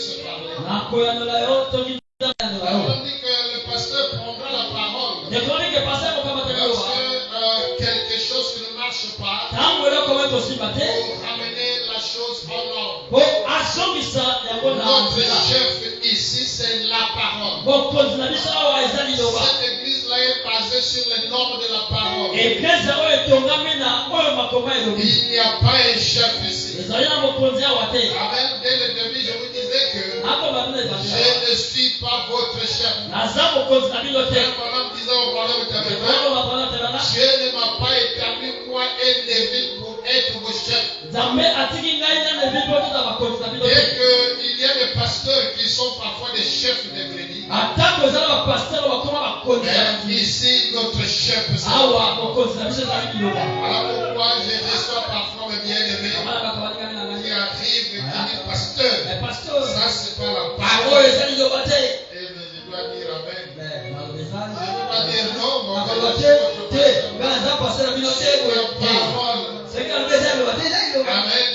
puisse parler. On dit que le pasteur prendra la parole. Lorsque quelque chose qui ne marche pas, pour ramener la chose en ordre. Notre chef ici, c'est la parole. Cette église-là est basée sur les normes de la parole. Il n'y a pas un chef ici. Amen. Dès le début, je vous disais que je ne suis pas votre chef. Dieu ne m'a pas établi moi et Lévi pour être vos chefs. Dès qu'il y a des pasteurs qui sont parfois des chefs d'église. Ici, notre chef, c'est voilà pourquoi je reçois parfois mes bien-aimés qui arrivent et qui disent pasteur, ça c'est pas la parole. Et je dois dire amen. Je dois dire non, mon amen.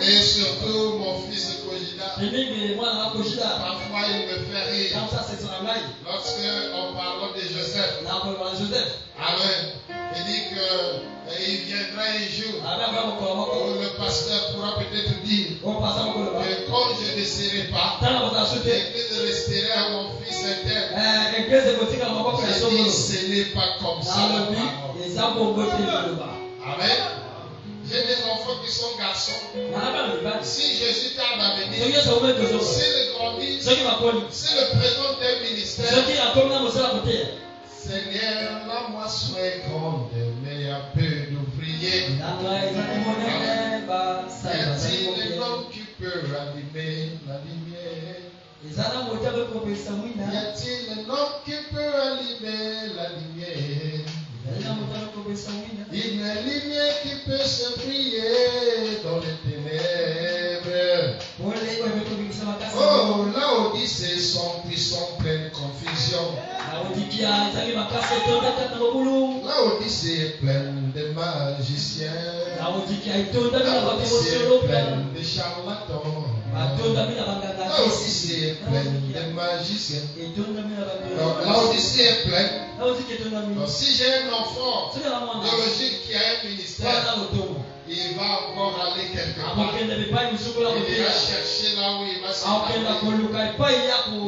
Et surtout mon fils Kojida. Parfois il me fait rire. Lorsque on parle de Joseph. Amen. Il dit qu'il viendra un jour où le pasteur pourra peut-être dire que quand je ne serai pas, l'église resterait à mon fils interne. Je dis ce n'est pas comme ça. Amen. J'ai des enfants qui sont garçons. Si Jésus tarde à venir, s'il grandit, s'il présente un ministère, Seigneur, la moisson est grande, mais il y a peu d'ouvriers. Y a-t-il un homme qui peut rallumer la lumière? Y a-t-il un homme qui peut allumer la lumière? Une lumière qui peut se briller dans les ténèbres. Oh, l'Odyssée sont pleine confusion. L'Odyssée est pleine de magiciens. L'Odyssée est pleine de charlatans. L'Odyssée est pleine de magiciens. L'Odyssée est pleine. Donc, si j'ai un enfant biologique qui a un ministère, il va encore aller quelque part. Il ira chercher là où il va se battre.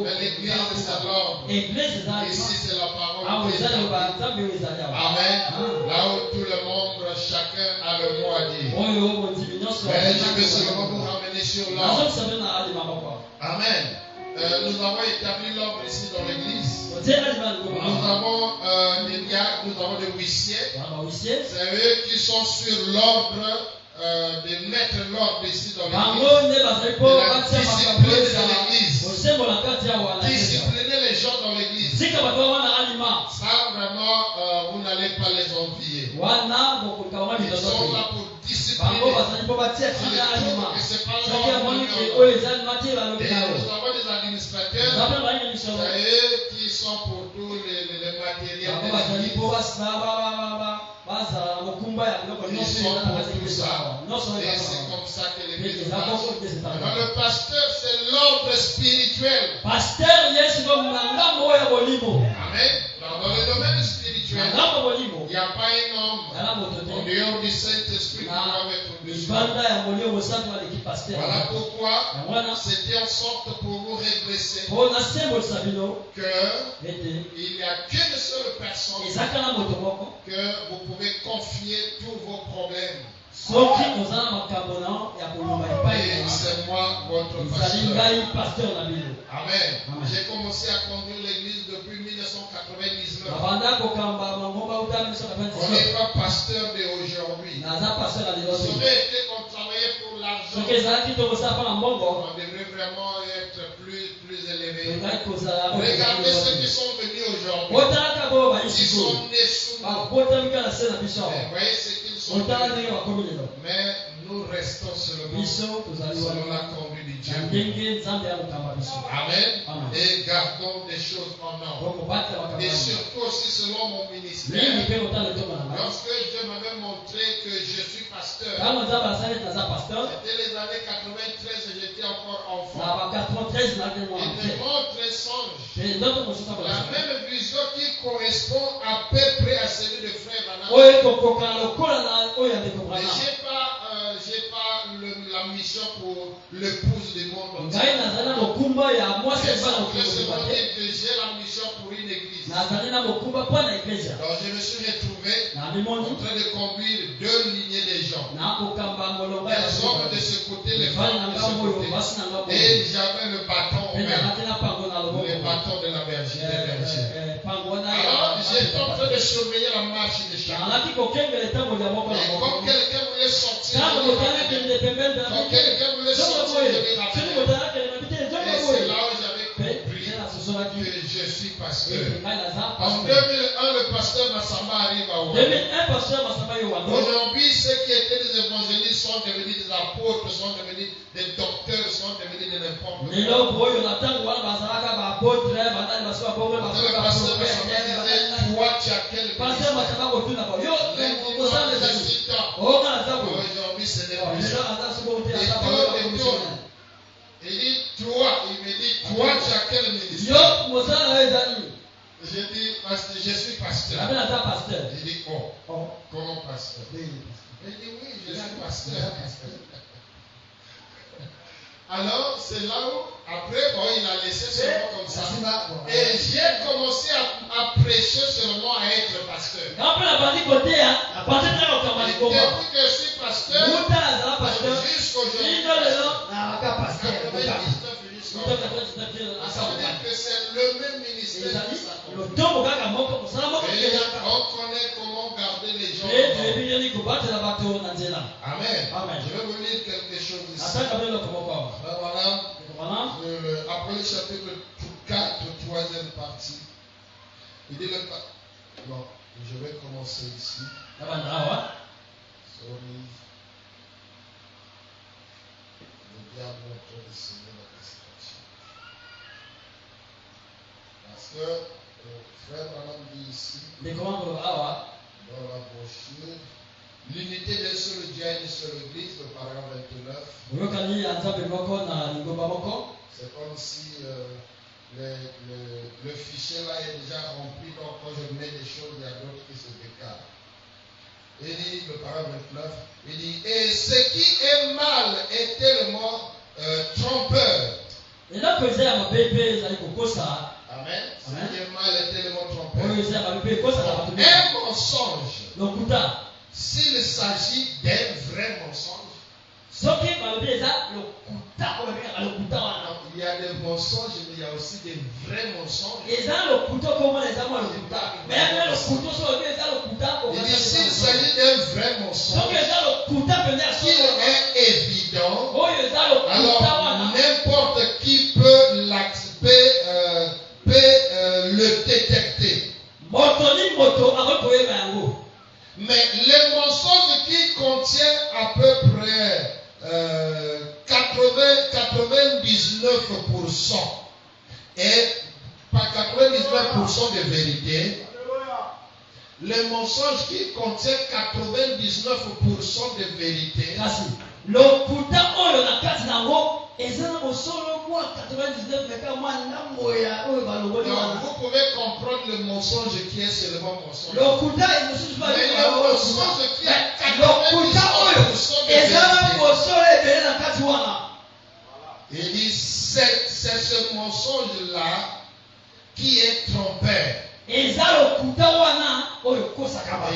Mais l'église, c'est l'ordre. Ici, c'est la parole de Dieu. Amen. Là où tout le monde, chacun a le mot à dire. Mais je veux seulement vous ramener sur l'ordre. Amen. Nous avons établi l'ordre ici dans l'église. Nous avons des huissiers. C'est eux qui sont sur l'ordre de mettre l'ordre ici dans l'église. Discipliner l'église. Discipliner les gens dans l'église. Ça vraiment, vous n'allez pas les envier. Ils sont là pour discipliner. Et nous avons des administrateurs. C'est eux qui sont pour tous les matériels. Ils sont pour tout ça. Et c'est comme ça que l'église marche. Le pasteur, c'est l'ordre spirituel. Amen. Dans le domaine spirituel, il n'y a pas un homme en dehors du Saint-Esprit qui doit être au-dessus. Voilà pourquoi c'était en sorte pour vous redresser qu'il n'y a qu'une seule personne que vous pouvez confier tous vos problèmes. Et c'est moi, votre pasteur. Amen. J'ai commencé à conduire l'église depuis 1999. On n'est pas pasteur d'aujourd'hui. Vous savez qu'on travaillait pour l'argent. On devrait vraiment être plus élevé. Regardez ceux qui sont venus aujourd'hui. Ils sont nés sous nous. Vous voyez ce qu'ils sont venus. Mais nous restons selon la conduite de Dieu. Amen. Et gardons des choses en ordre. Et surtout aussi selon mon ministère. Lorsque Dieu m'avait montré que je suis pasteur, c'était les années 93 et j'étais encore enfant. montre un songe. La même vision qui correspond à peu près à celui de frère Branham. J'ai pas la mission pour l'épouse du monde entier. J'ai la mission pour une église. Donc je me suis retrouvé en train de conduire deux lignées de gens. Les hommes de ce côté, les femmes de ce côté. Et j'avais le bâton au main. Le bâton de la bergère des bergers. Alors j'étais en train de surveiller la marche de chacun. Et comme quelqu'un voulait sortir, quand quelqu'un voulait sortir, je l'ai rappelé. Et c'est là où j'avais compris que je suis pasteur. En 2001, le pasteur Massamba arrive à Ouagadougou. Aujourd'hui, ceux qui étaient des évangélistes sont devenus des apôtres, sont devenus des docteurs, sont devenus de n'importe quoi. Le pasteur Massamba disait, toi, tu as quel ministère? Aujourd'hui, ce n'est plus ça. Il dit, toi, il me dit, toi, tu as quel ministère? J'ai dit, je suis pasteur. Il dit, oh, comment pasteur? Il dit, oui, je suis pasteur. Alors, c'est là où, après, il a laissé seulement comme ça. Et j'ai commencé à prêcher seulement à être pasteur. Et depuis que je suis pasteur, jusqu'aujourd'hui, ça veut dire que c'est le même ministère. Et on connaît comment garder les gens. Amen. Je vais vous lire quelque chose ici. Après le chapitre 4, troisième partie. Il dit bon, je vais commencer ici. Sorry. Le diable est en train de signer la distraction. Parce que frère Branham dit ici, dans la brochure, l'unité d'un seul Dieu et d'une seule Église, le paragraphe 29. C'est comme si le fichier là est déjà rempli, donc quand je mets des choses, il y a d'autres qui se décalent. Il dit, le paragraphe 29, il dit, et ce qui est mal est tellement trompeur. Amen. Ce qui est mal est tellement trompeur. Un mensonge, s'il s'agit d'un vrai mensonge, il y a des mensonges, mais il y a aussi des vrais mensonges. Il dit s'il s'agit d'un vrai mensonge qui est évident, alors n'importe qui peut le détecter. Mais les mensonges qui contiennent à peu près 99% et pas 99% de vérité, les mensonges qui contiennent 99% de vérité, donc vous pouvez comprendre le mensonge qui est seulement mensonge. Mais le mensonge qui a 99% de vérité, il dit c'est ce mensonge-là qui est trompeur. Et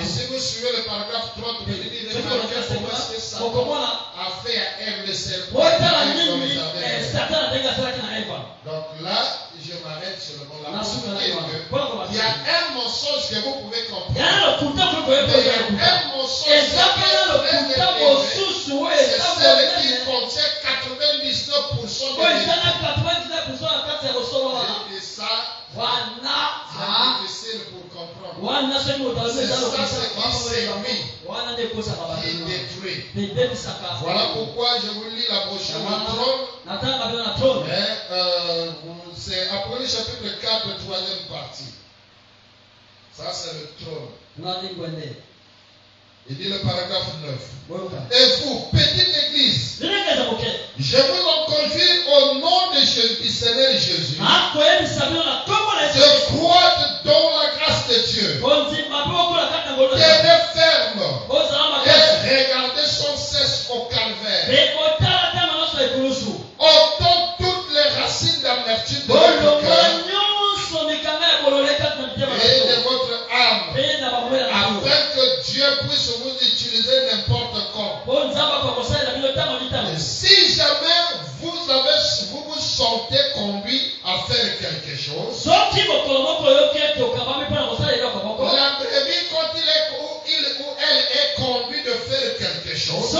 si vous suivez le paragraphe 30, vous dit remarquez comment est-ce que Satan a fait à Ève le serpent. Donc là, je m'arrête seulement là. Il y a un mensonge que vous pouvez comprendre. Mais il y a un mensonge c'est celui qui contient 99% de vérité. Et ça, c'est difficile pour comprendre. C'est ça ce qui séduit, qui détruit. Voilà pourquoi je vous lis la brochure du trône. C'est Apocalypse chapitre 4, troisième partie. Ça, c'est le trône. Il dit le paragraphe 9. Et vous, petite église, je vous en conjure au nom de Jésus, Jésus, de croître dans la grâce de Dieu, tenez ferme et regardez sans cesse au calvaire. Ôtons toutes les racines d'amertume de votre cœur et de votre âme, afin que Dieu puisse vous utiliser n'importe quand. Et si jamais vous vous sentez conduit à faire quelque chose, la brebis, quand il ou elle est conduit de faire quelque chose,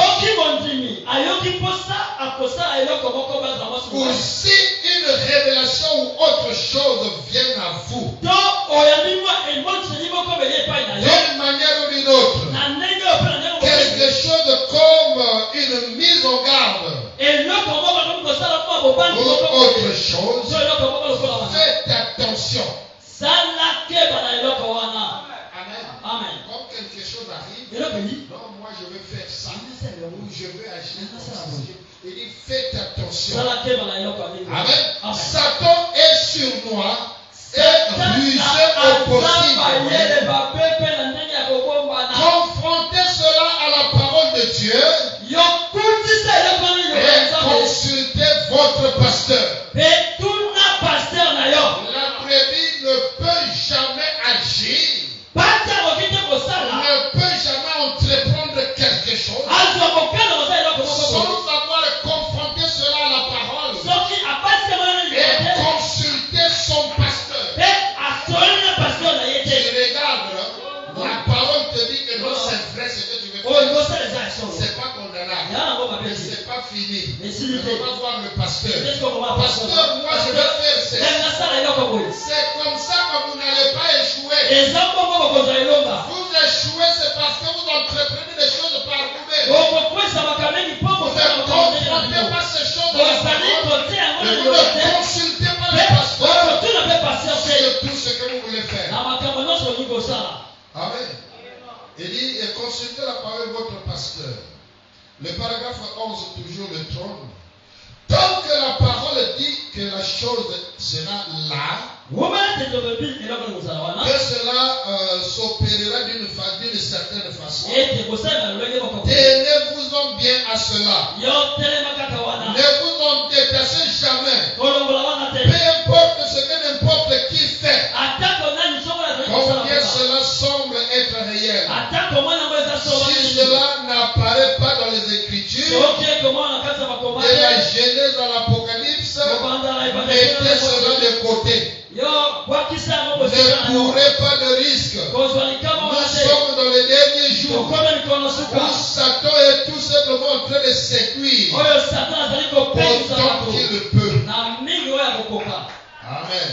ou si une révélation ou autre chose vient à vous, d'une manière ou d'une autre, quelque chose comme une mise en garde ou autre chose, faites attention. Amen. Quand quelque chose arrive, non, moi je veux faire ça, ou je veux agir comme ça. Il dit faites attention. Amen. Satan est surnois et rusé au possible. Confrontez cela à la parole de Dieu et consultez votre pasteur. La brebis ne peut jamais agir, ne peut jamais entreprendre quelque chose sans avoir confronté cela à la parole et consulter son pasteur. Tu regardes, la parole te dit que non, c'est vrai ce que tu veux faire. C'est pas condamnable, mais c'est pas fini. On va voir le pasteur. Pasteur, moi je vais faire ça. C'est comme ça que vous n'allez pas échouer. Vous échouez, c'est parce que vous entreprenez des choses par vous-même. Vous ne confrontez pas ces choses à la parole. Et vous ne consultez pas le pasteur sur tout ce que vous voulez faire. Amen. Il dit, et consultez la parole de votre pasteur. Le paragraphe 11, toujours le trône. Tant que la parole dit que la chose sera là, que cela s'opérera d'une certaine façon, tenez-vous-en bien à cela. Ne vous en détachez jamais. Peu importe ce que n'importe qui fait, combien cela semble être réel. Si cela n'apparaît pas dans les Écritures, de la Genèse à l'Apocalypse, mettez cela de côté. Ne courez pas de risque. Nous sommes dans les derniers jours où Satan est tout simplement en train de séduire autant qu'il le peut. Amen.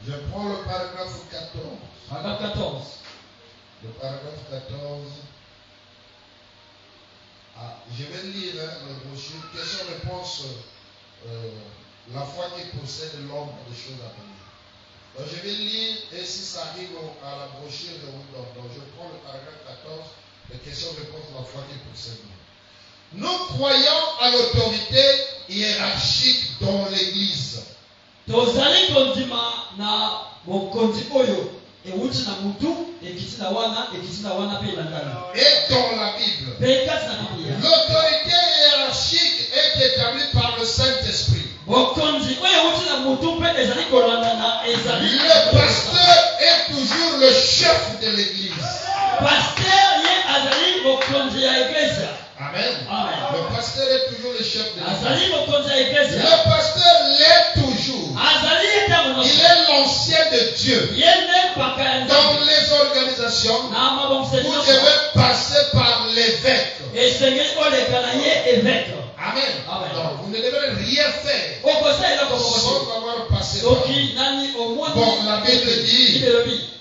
Je prends le paragraphe 14. Le paragraphe 14. Je vais lire le brochure. Question-réponse. La foi qui possède l'ombre des choses à venir. Donc je vais lire, et si ça arrive à la brochure de Woodon, donc je prends le paragraphe 14, les questions-réponses de la foi qui possède l'ombre. Nous croyons à l'autorité hiérarchique dans l'Église. Et dans la Bible. L'autorité hiérarchique est établie par le Saint-Esprit. Le pasteur est toujours le chef de l'Église. Amen. Le pasteur est toujours le chef de l'Église. Le pasteur l'est toujours. Il est l'ancien de Dieu. Dans les organisations, vous devez passer par l'évêque. Amen. Donc, vous ne devez rien faire sans avoir passé par. Bon, la Bible dit,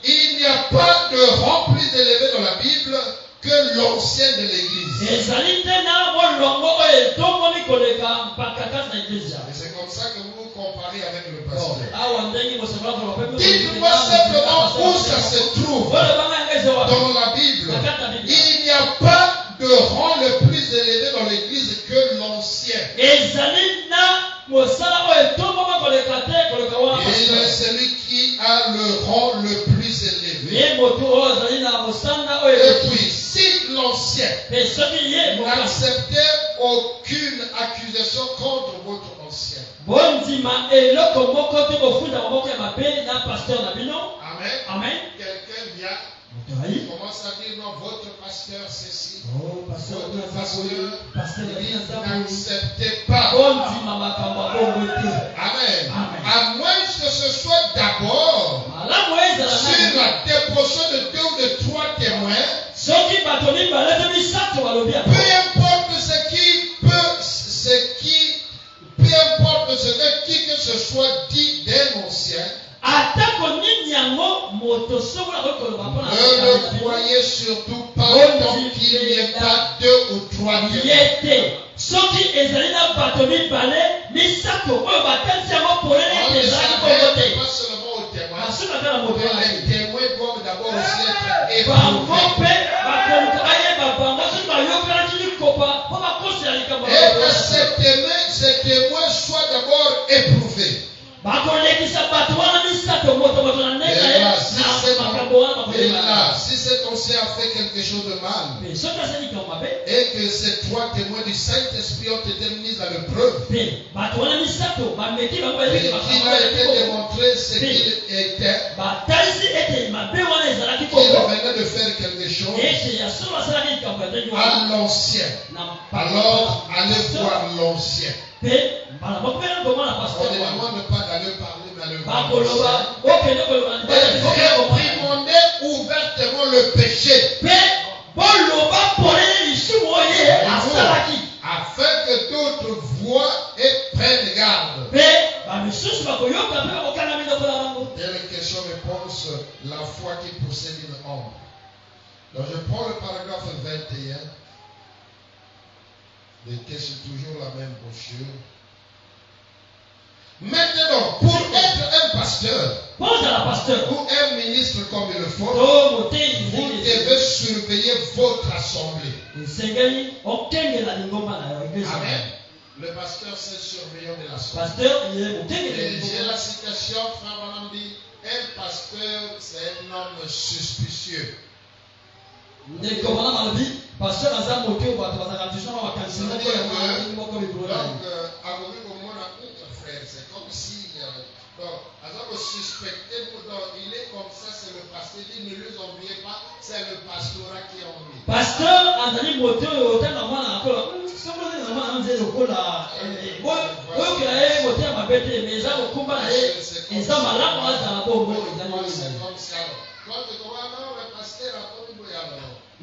il n'y a pas de rang plus élevé dans la Bible que l'ancien de l'Église. Et c'est comme ça que vous comparez avec le pasteur. Dites-moi simplement où ça se trouve dans la Bible. Il n'y a pas de rang le plus élevé dans l'Église que l'ancien. Il est celui qui a le rang le plus élevé. Et puis, si l'ancien n'acceptait aucune accusation contre votre ancien. Amen. Quelqu'un vient. Il commence à dire non, votre pasteur ceci. Votre pasteur n'acceptez pas. Amen. À moins que ce soit d'abord sur la déposition de 2 ou de 3 témoins. Peu importe ce qui que ce soit dit d'un ancien. Ne le croyez surtout pas tant qu'il n'y ait pas 2 ou 3 témoins. Pas seulement aux témoins, mais les témoins doivent d'abord aussi être éprouvés. Et que ces témoins soient d'abord éprouvés. Si cet ancien a fait quelque chose de mal et que ces 3 témoins du Saint-Esprit ont été mis à l'épreuve et qu'il a été démontré ce qu'il était, qu'il venait de faire quelque chose à l'ancien, alors allez voir l'ancien. On ne demande pas d'aller parler malheureusement. Réprimander ouvertement le péché. Afin que d'autres voient et prennent garde. Telle question-réponse, la foi qui possède une âme. Donc je prends le paragraphe 21. C'est toujours la même brochure. Maintenant, pour être un pasteur ou un ministre comme il le faut, vous devez surveiller votre assemblée. Amen. Le pasteur, c'est le surveillant de l'assemblée. J'ai la citation, frère Madame dit, un pasteur, c'est un homme suspicieux. Donc, c'est comme si il est comme ça, c'est le pasteur. Il ne les oubliez pas, c'est le pastorat qui est en lui. Pasteur,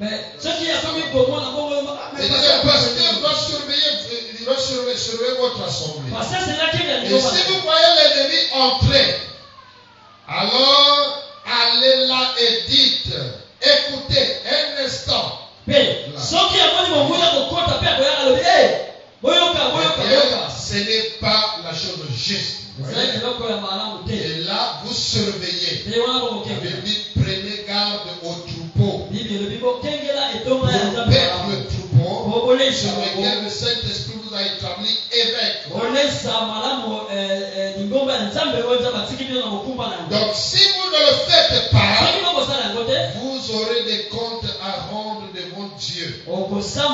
mais ce qui a commis pour moi, le pasteur doit surveiller votre assemblée. Et si vous voyez l'ennemi entrer, alors allez là et dites, écoutez un instant. Ce n'est pas la chose juste. Et là, vous surveillez. Il dit, prenez garde au troupeau. Pour perdre le troupeau sur lequel le Saint-Esprit vous a établi évêque. Donc, si vous ne le faites pas, vous aurez des comptes à rendre devant Dieu. Si le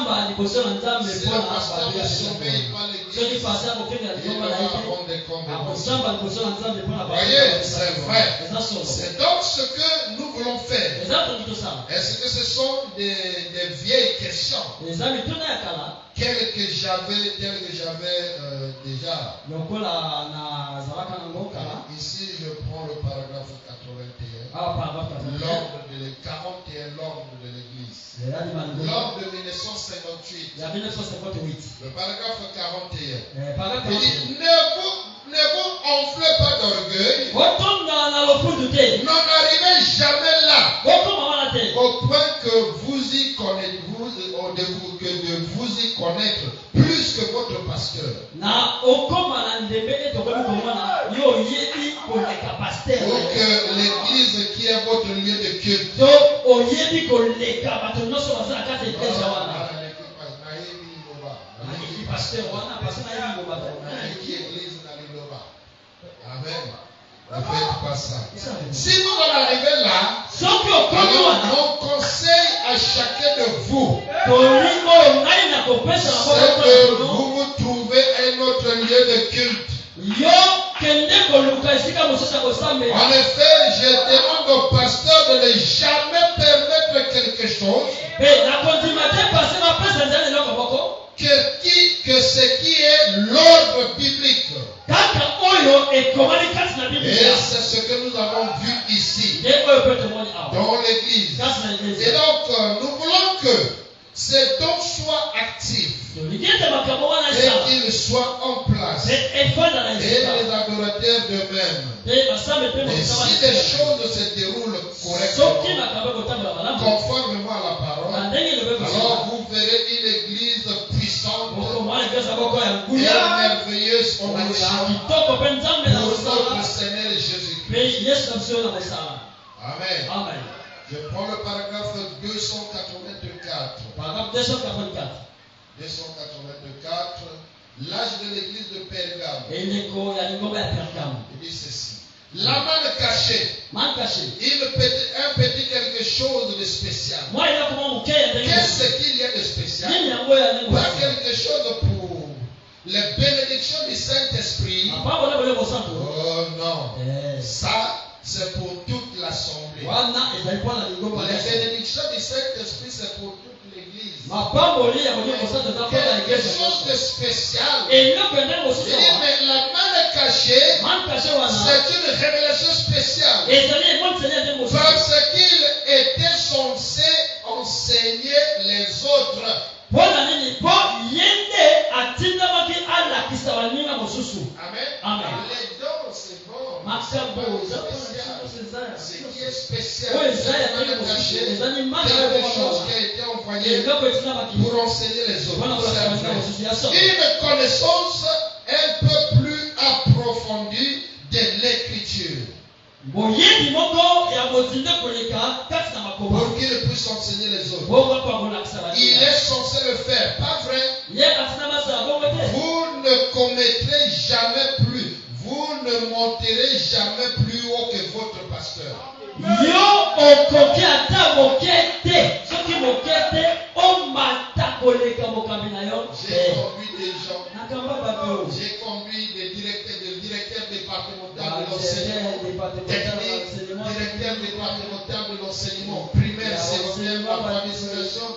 pasteur ne surveille pas l'église, il va rendre des comptes devant Dieu. Voyez, c'est vrai. C'est donc ce que nous voulons faire. Est-ce que ce sont des vieilles questions telles que j'avais déjà. Ici, je prends le paragraphe 81. L'ordre de l'Église. L'ordre de 1958. Le paragraphe 41. Il dit, ne vous enflez pas d'orgueil. N'en arrivez jamais là. Au point que vous y connaissez, de vous y connaître plus que votre pasteur. Ou que l'église qui est votre lieu de culte. Amen. Ne faites pas ça. Si vous en arrivez là, alors mon conseil à chacun de vous, c'est que vous vous trouvez un autre lieu de culte. En effet, je demande au pasteur de ne jamais permettre quelque chose que ce qui est l'ordre biblique. Et c'est ce que nous avons vu ici dans l'église. Et donc, nous voulons que cet homme soit actif et qu'il soit en place. Et les adorateurs de même. Et si les choses se déroulent correctement, conformément à la parole, alors vous verrez une église puissante et merveilleuse en action pour notre Seigneur Jésus-Christ. Amen. Je prends le paragraphe 284. Paragraphe 284. 284. L'âge de l'église de Pergame. Il dit ceci. La manne cachée. Un petit quelque chose de spécial. Qu'est-ce qu'il y a de spécial? Pas quelque chose pour les bénédictions du Saint-Esprit. Oh non. Ça, c'est pour toute l'assemblée. Les bénédictions du Saint-Esprit, c'est pour toute l'église. Quelque chose de spécial. Mais la manne cachée, c'est une révélation spéciale. Parce qu'il était censé enseigner les autres. Amen. Les dons, c'est bon. Ce qui est spécial, c'est quelque chose qui a été envoyé pour enseigner les autres. Une connaissance un peu plus approfondie de l'écriture. Pour qu'il puisse enseigner les autres. Il est censé le faire, pas vrai? Vous ne commettrez jamais plus. Vous ne monterez jamais plus haut que votre pasteur. J'ai conduit des gens. J'ai conduit des directeurs départementaux de l'enseignement technique, directeur départemental de l'enseignement primaire, secondaire, administration.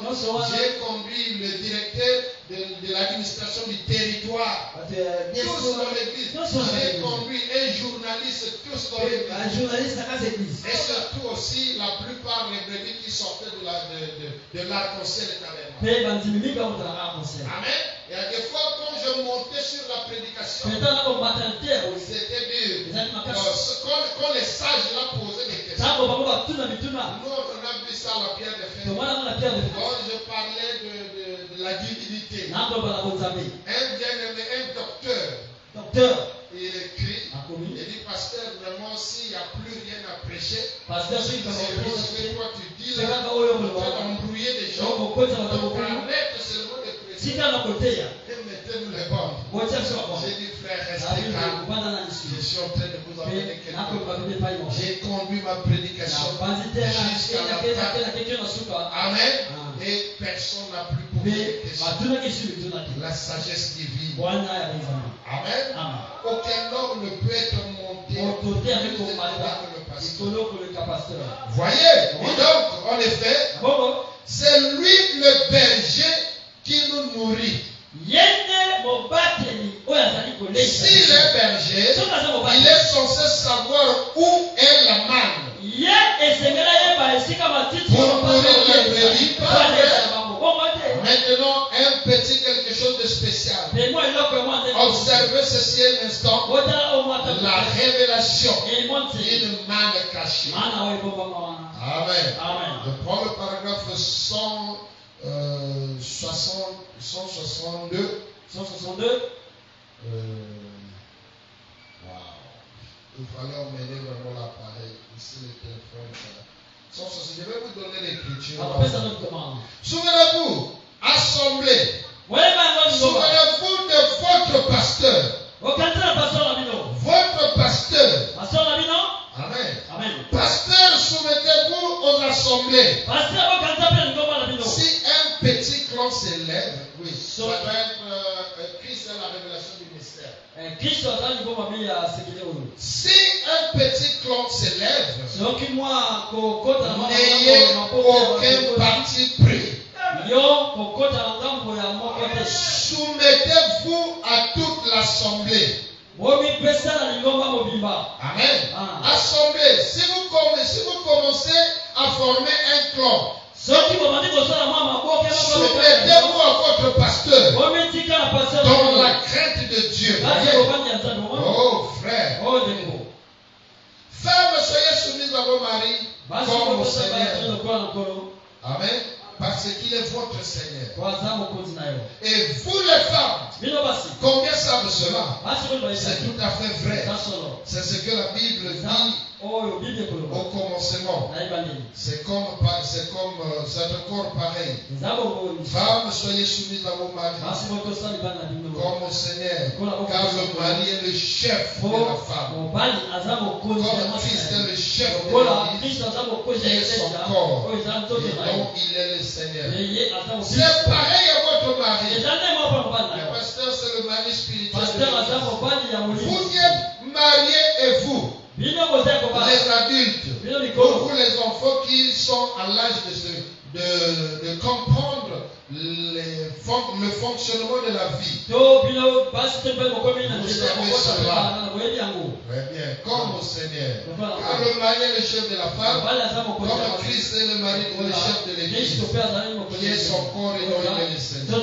J'ai conduit le directeur de l'administration du territoire. Tous dans l'église. J'ai conduit un journaliste, tous dans l'église. Et surtout aussi la plupart des brebis qui sortaient de l'arc-en-ciel et tabernacle. Amen. Et à des fois, quand je montais sur la prédication, c'était dur. Quand les sages là posaient des questions, nous on a vu ça à la pierre de fer. Quand je parlais de la divinité, un bien-aimé, un docteur, il écrit, il dit, pasteur, vraiment, s'il n'y a plus rien à prêcher, c'est ce que toi tu dis là, tu vas embrouiller les gens, arrête seulement de prêcher et mettez-nous les bornes. J'ai dit, frère, restez calme, je suis en train de vous amener quelque chose. J'ai conduit ma prédication jusqu'à la fin. Amen. Et personne n'a plus posé de questions. La sagesse divine. Amen. Aucun homme ne peut être monté avec le pasteur. Voyez. Et donc, en effet, c'est lui le berger qui nous nourrit. S'il est berger, il est censé savoir où est la manne. Pour nourrir les brebis. Maintenant, un petit quelque chose de spécial. Observez ceci un instant. La révélation d'une manne cachée. Amen. Je prends le paragraphe 162. Il fallait emmener vraiment l'appareil. Ici, le téléphone. Je vais vous donner l'écriture. Souvenez-vous, assemblée. Souvenez-vous, Votre pasteur. Amen. Pasteur, soumettez-vous aux assemblées. Si un petit clan s'élève, oui, ça doit être Christ à la révélation du mystère. Si un petit clan s'élève, n'ayez aucun parti pris. Soumettez-vous à toute l'assemblée. Amen. Assemblée, si vous commencez à former un clan, soumettez-vous à votre pasteur dans la crainte de Dieu. Oh frère. Femmes, soyez soumises à vos maris comme au Seigneur. Amen. Parce qu'il est votre Seigneur. Et vous les femmes, combien savent cela? C'est tout à fait vrai. C'est ce que la Bible dit au commencement. C'est encore pareil. Femmes, soyez soumises à vos maris comme au Seigneur. Car le mari est le chef de la femme. Comme Christ est le chef de l'Église, qui est son corps. Et donc il est le Seigneur. C'est pareil à votre mari. Le pasteur, c'est le mari spirituel. Vous y êtes mariés et vous, les adultes, vous les enfants qui sont à l'âge de comprendre le fonctionnement de la vie. Vous savez cela. Très bien. Comme au Seigneur. Car le mari est le chef de la femme. Comme Christ est le mari, le chef de l'Église. Qui est son corps et dont il est le Seigneur.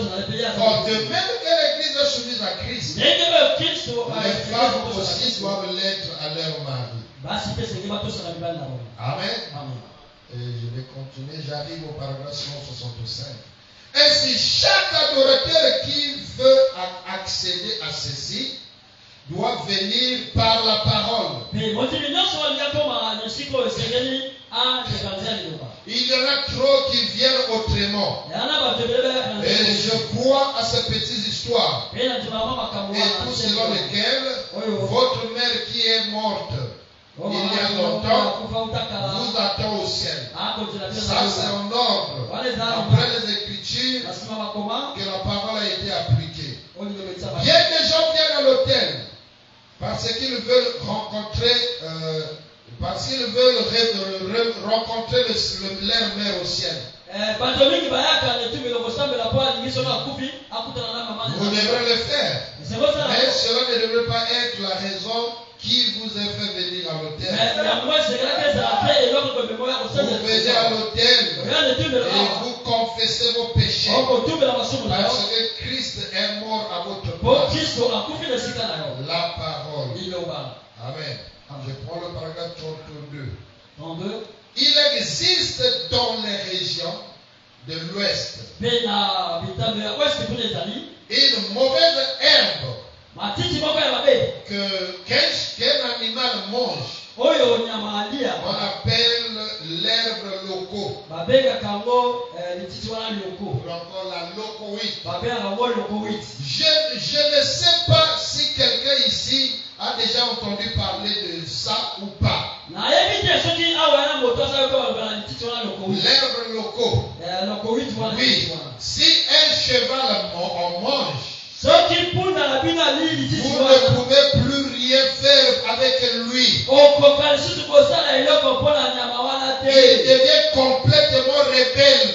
Or, de même que l'Église est soumise à Christ, les femmes aussi doivent l'être à leur mari. Amen. Et je vais continuer. J'arrive au paragraphe 165. Ainsi, chaque adorateur qui veut accéder à ceci doit venir par la parole. Il y en a trop qui viennent autrement. Et je crois à ces petites histoires. Et tout selon lesquelles votre mère qui est morte il y a longtemps vous attend au ciel. Ça c'est en ordre. Après les Écritures que la parole a été appliquée. Bien des gens viennent à l'autel parce qu'ils veulent rencontrer leur mère au ciel. Vous devrez le faire. Mais cela ne devrait pas être la raison qui vous a fait venir à l'autel. Vous venez à l'autel et vous confessez vos péchés. Parce que Christ est mort à votre place. La parole. Amen. Je prends le paragraphe 32. Il existe dans les régions de l'Ouest une mauvaise herbe qu'un animal mange. On appelle l'herbe loco. Ou encore la locoïde. Je ne sais pas si quelqu'un ici a déjà entendu parler de ça ou pas. L'herbe loco. Oui. Si un cheval en mange, vous ne pouvez plus rien faire avec lui. Il devient complètement rebelle.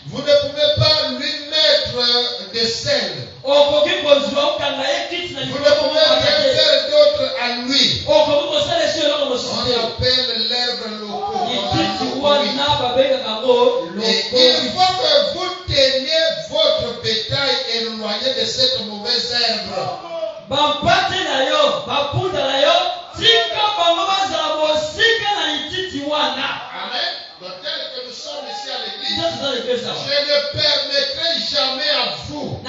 Vous ne pouvez pas lui mettre de sel. Vous ne pouvez rien faire d'autre à lui. On appelle l'herbe loco. Et il faut que vous teniez votre bétail éloigné de cette mauvaise herbe. Amen. Donc tel que nous sommes ici à l'église, je ne permettrai jamais à vous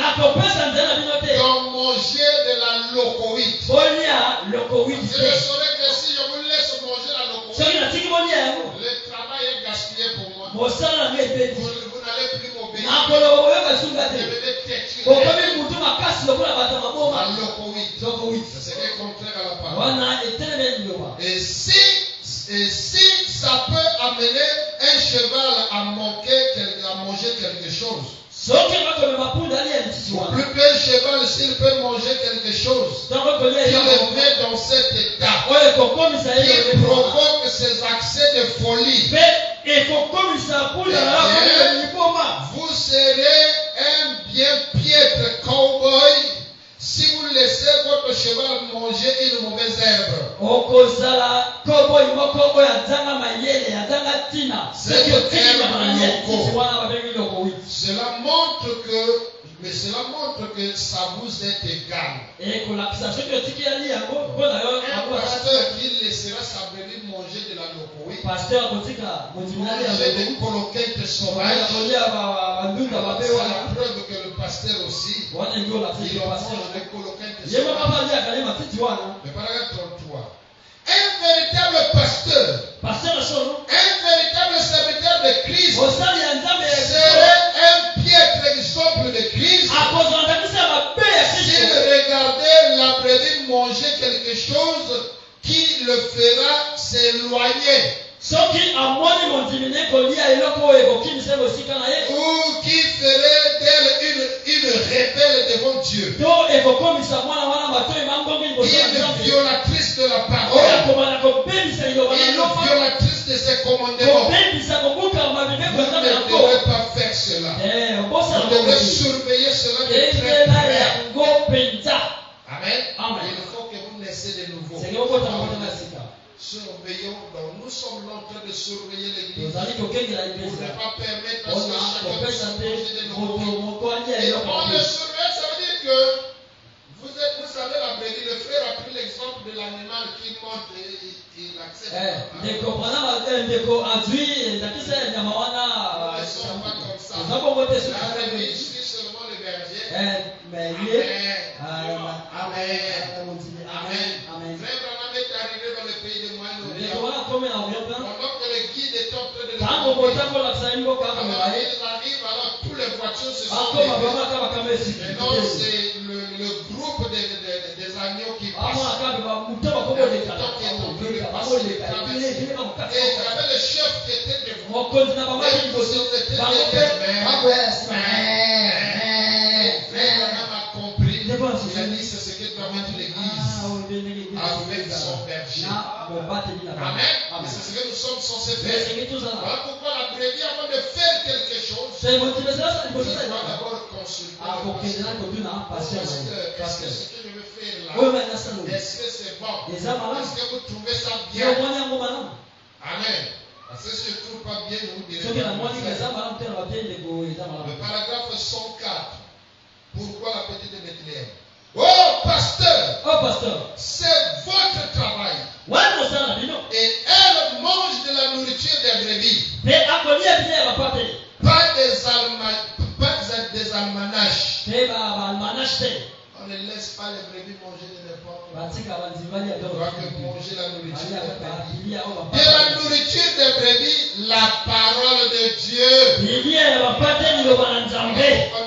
d'en manger de la locoïde. Je saurais que si je vous laisse manger la locoïde, le travail est gaspillé pour moi. Vous n'allez plus m'obéir. Je vais têtu. C'est ce qui est contraire à la parole. Et si ça peut amener un cheval à manger quelque chose, ou plus qu'un cheval, s'il peut manger quelque chose, qui le met dans cet état, qui provoque ces accès de folie, vous serez un bien piètre cowboy si vous laissez votre cheval manger une mauvaise herbe. Cela montre que ça vous est égal. Un pasteur qui laissera sa brebis manger de la locoï, manger des coloquettes sauvages, c'est la preuve que le pasteur aussi, il mange des coloquettes sauvages. Le paragraphe 33. Un véritable pasteur, un véritable serviteur de Christ serait un piètre exemple de Christ s'il regardait la brebis manger quelque chose qui le fera s'éloigner. Ou qui ferait d'elle une rebelle devant Dieu. Une violatrice de la parole. Une violatrice de ses commandements. Vous ne devez pas faire cela. Vous devez surveiller cela de très près. Amen. Il faut que vous naissiez de nouveau. Surveillons, donc nous sommes en train de surveiller l'église pour ne pas permettre à ce que chacun puisse manger de nouveau. Et on le surveille, ça veut dire que vous savez la brebis, le frère a pris l'exemple de l'animal qui monte et il accepte. Ne sont pas comme ça. La brebis suit seulement le berger. Amen. Frère Branham est arrivé dans le pays de Moyen-Orient. Pendant que le guide est en train de le il arrive, alors toutes les voitures se sont levées. Maintenant, c'est le groupe des agneaux qui passent. Et il y avait le chef qui était devant. Et vous étiez Frère Branham a compris. Il a dit c'est ce que doit mettre l'église avec son berger. Amen. C'est ce que nous sommes censés faire. Voilà pourquoi la brebis, avant de faire quelque chose, je dois d'abord consulter le pasteur. Est-ce que ce que je veux faire là, est-ce que c'est bon? Est-ce que vous trouvez ça bien? Amen. Parce que si je ne trouve pas bien, je vous dirai. Le paragraphe 104. Pourquoi la petite Bethléem? Oh pasteur, c'est votre travail. Et elle mange de la nourriture des brebis. Pas des almanaches. On ne laisse pas les brebis manger de n'importe quoi. On doit manger la nourriture des brebis. De la nourriture des brebis, la parole de Dieu. Pourquoi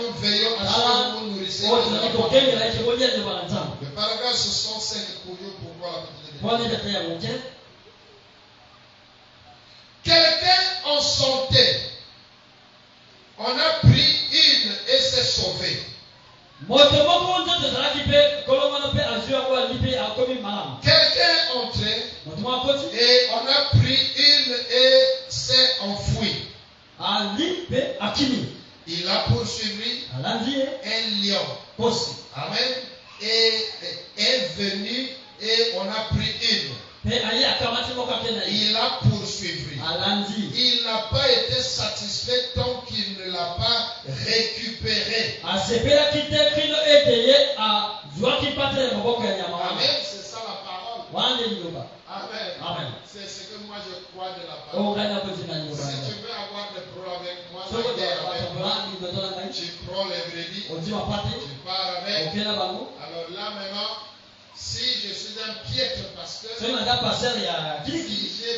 nous veillons à ce que nous nourrissons la parole. Le paragraphe 65 pourquoi la petite Bethléem. Quelqu'un en santé, on a pris une et s'est sauvé. Quelqu'un entré et on a pris une et s'est enfoui. Il a poursuivi un lion. Amen. Et est venu et on a pris une. Il a poursuivi. Il n'a pas été satisfait tant qu'il ne l'a pas récupéré. Amen. C'est ça la parole. Amen. C'est ce que moi je crois de la parole. Si tu veux avoir des problèmes avec moi, tu prends les brebis, tu pars avec. Alors là maintenant, si je suis un piètre pasteur, si je n'ai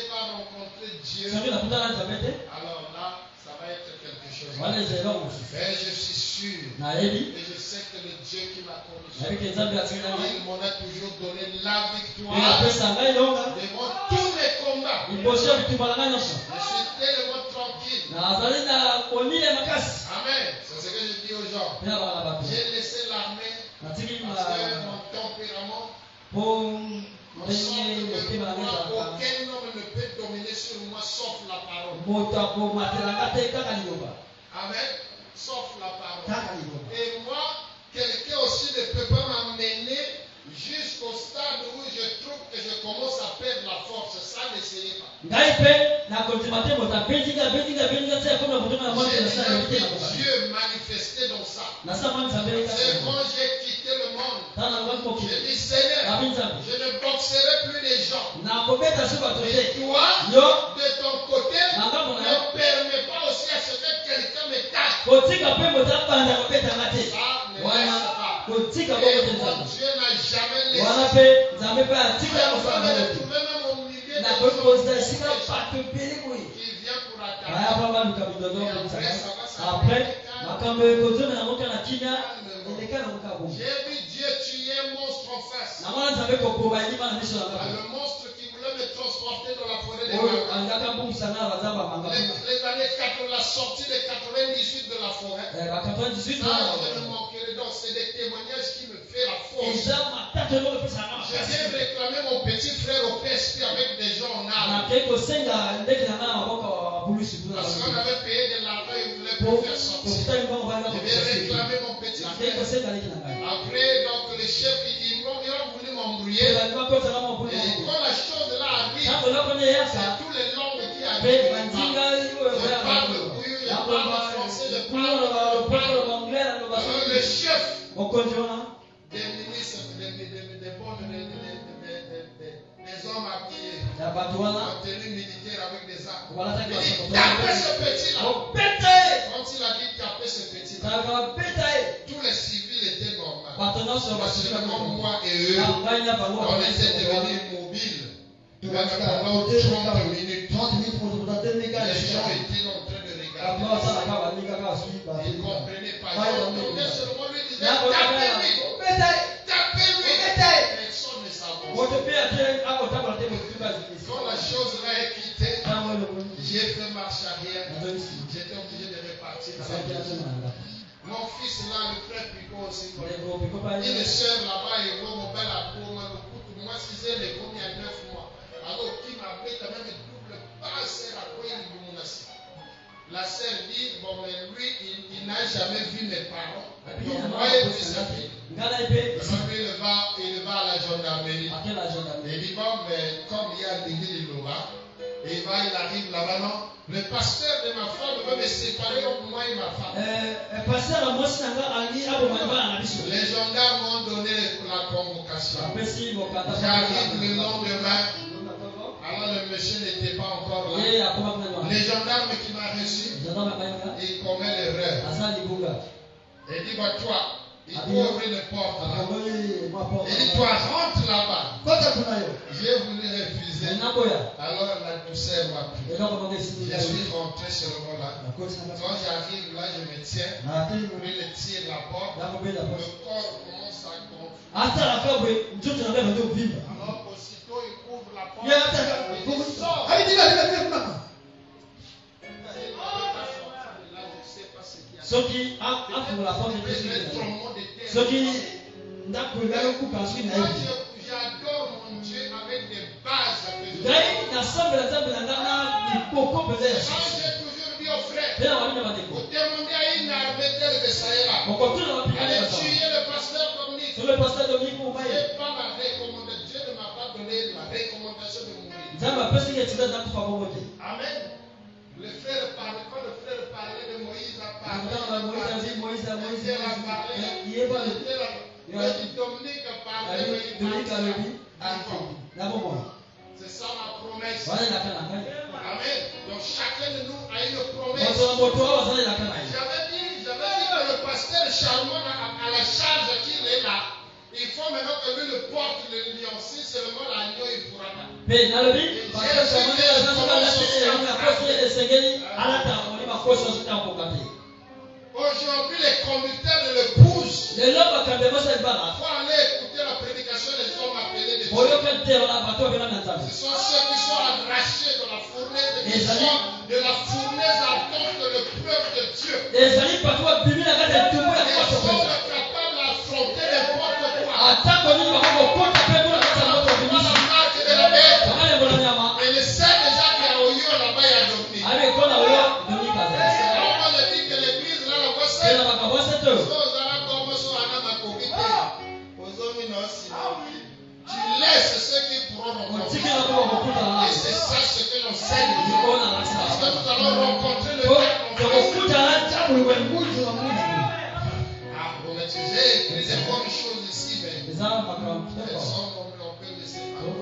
pas rencontré Dieu, alors là, ça va être quelque chose. Mais je suis sûr, et je sais que le Dieu qui m'a corrigé, il m'en a toujours donné la victoire devant tous mes combats. Je suis tellement tranquille. Amen. C'est ce que je dis aux gens. J'ai laissé l'armée parce que mon tempérament, mon sang de moi, aucun homme ne peut dominer sur moi sauf la parole. Amen. Sauf la parole. Et moi, quelqu'un aussi ne peut pas m'amener jusqu'au stade où je trouve que je commence à perdre la force. Ça, n'essayez pas. Dieu manifestait dans ça. C'est quand j'ai quitté le monde. J'ai dit, Seigneur, je ne boxerai plus les gens. Et toi, de ton côté, ne permets pas aussi à ce que quelqu'un me tape. Ça ne laisse pas. Et mon Dieu n'a jamais laissé. Vous allez trouver même au milieu des gens qui vient pour attaquer. Après, ça va j'ai vu Dieu tuer un monstre en face. Le monstre qui voulait me transporter dans la forêt des Mangos. Les années 80, la sortie de 98 de la forêt. Ça, je ne manquerai donc. C'est des témoignages qui me font la force. Je viens réclamer mon petit frère au PSP avec des gens en armes. Parce qu'on avait payé de l'argent, il voulait plus faire sortir. Je viens réclamer mon petit frère. Après, donc, le chef, il a voulu m'embrouiller. Et quand la chose là arrive, c'est tous les langues qui arrivent. Je parle bouillon, je parle français, je parle anglais. Le chef des ministres, des hommes habillés, en tenue militaire avec des armes. Il dit, tapez ce petit-là. Quand il a dit taper ce petit-là, tous les civils étaient normaux. Seulement moi et eux, on était devenus immobiles. Même pendant 30 minutes, les gens étaient en train de regarder. Ils ne comprenaient pas. Ils entendaient seulement lui disait, tapez-lui. Tapez-lui. Personne ne savait. Quand la chose là est quittée, j'ai fait marche arrière. J'étais obligé de repartir dans la maison. Mon fils là, le frère Pico aussi, il me sert là-bas et voit mon bel appôt, moi, si j'ai les commis à 9 mois. Alors, qui m'a fait quand même double pas sert à quoi il me menace. La sœur dit, bon, mais lui, il n'a jamais vu mes parents. Donc, moi, il vu sa fille. Il va à la gendarmerie. Il dit, bon, mais comme il y a l'église de Lova, et il arrive là-bas, non? Le pasteur de ma femme veut me séparer entre moi et ma femme. Les gendarmes m'ont donné la convocation. J'arrive le lendemain. Alors le monsieur n'était pas encore là. Les gendarmes qui m'ont reçu, ils commettent l'erreur. Il dit, bah, toi, il faut ouvrir les portes là. Il dit, toi, rentre là-bas. J'ai voulu refuser. Alors la douceur m'a pris. Je suis rentré seulement là. Quand j'arrive là, je me tiens. Je le tire la porte. Le corps commence à gonfler. Alors aussitôt, il ouvre la porte. Il sort. Ceux qui ont la forme de ceux qui j'adore mon Dieu avec des bases. Quand j'ai toujours dit aux frères, vous demandez à une armée telle que ça est là, allez tuer le pasteur Dominique. Je n'ai pas ma recommandation. Dieu ne m'a pas donné la recommandation de mourir. Amen. Le frère parlait, quand le frère parlait de Moïse, a parlé. Moïse a parlé. Dominique a parlé. C'est ça ma promesse. Amen. Donc chacun de nous a une promesse. J'avais dit que le pasteur Charmant a la charge qu'il est là. Il faut maintenant que lui le porte le lion. Si seulement l'agneau il pourra pas. Aujourd'hui, les conducteurs ne le poussent. Il faut aller écouter la prédication des hommes appelés de Dieu. Ce sont ceux qui sont arrachés de la fournaise de la fournaise ardente de l'épreuve de Dieu. Ils sont capables d'affronter n'importe quoi. Et le sait déjà qu'il y a Oyo là-bas, il y a dormi. Tu laisses ceux qui pourront rencontrer. Et c'est ça ce que l'on sait. Parce que nous allons rencontrer le Père. J'ai écrit des bonnes choses ici, mais elles sont comme on peut laisser parler.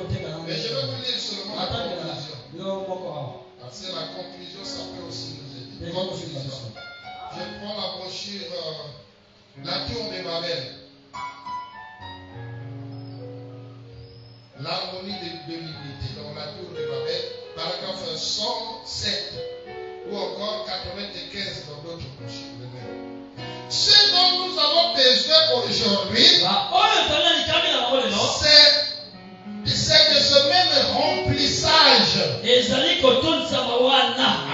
Mais je vais vous lire seulement la conclusion. Parce que la conclusion, ça peut aussi nous aider. Conclusion. Je prends la brochure La Tour de Babel. L'harmonie de l'unité. Donc la Tour de Babel, paragraphe 107 ou encore 95 dans d'autres brochures. Ce dont nous avons besoin aujourd'hui, c'est de ce même remplissage.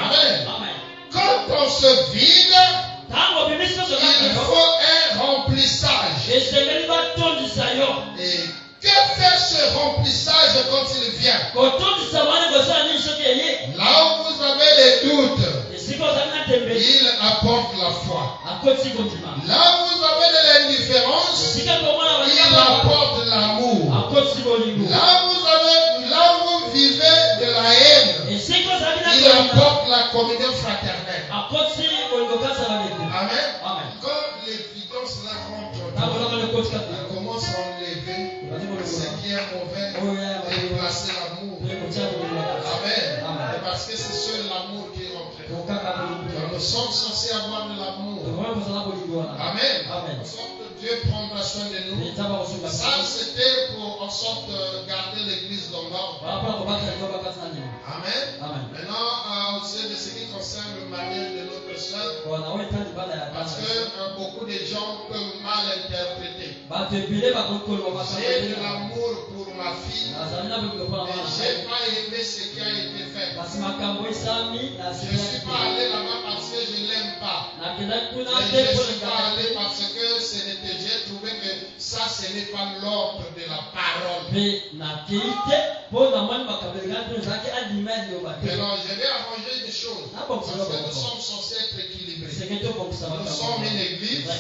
Amen. Quand on se vide, il faut un remplissage. Et que fait ce remplissage quand il vient? Là où vous avez les doutes, il apporte la foi. Là où vous avez de l'indifférence, il apporte l'amour. Là où vous vivez de la haine, il apporte la communion fraternelle. Amen. Quand l'évidence là rentre, il commence à enlever ce qui est mauvais et placer l'amour. Amen. Parce que c'est seul l'amour qui rentre. Nous sommes censés avoir de l'amour. Amen. En sorte que Dieu prendra soin de nous. Ça, c'était pour en sorte garder l'église dans l'ordre. Amen. Maintenant, c'est de ce qui concerne le mariage de notre soeur. Parce que beaucoup de gens peuvent mal interpréter. J'ai de l'amour pour ma fille, mais je n'ai pas aimé ce qui a été fait. Je ne suis pas allé là-bas parce que je ne l'aime pas. Je ne suis pas allé parce que j'ai trouvé que ça, ce n'est pas l'ordre de la parole. Alors, je vais arranger des choses. Parce que nous sommes censés être équilibrés. Nous sommes une église.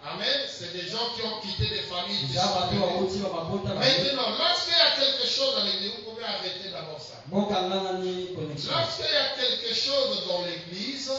Amen. C'est des gens qui ont quitté des familles. Maintenant, lorsqu'il y a quelque chose dans l'église, vous pouvez arrêter d'abord ça. Lorsqu'il y a quelque chose dans l'église,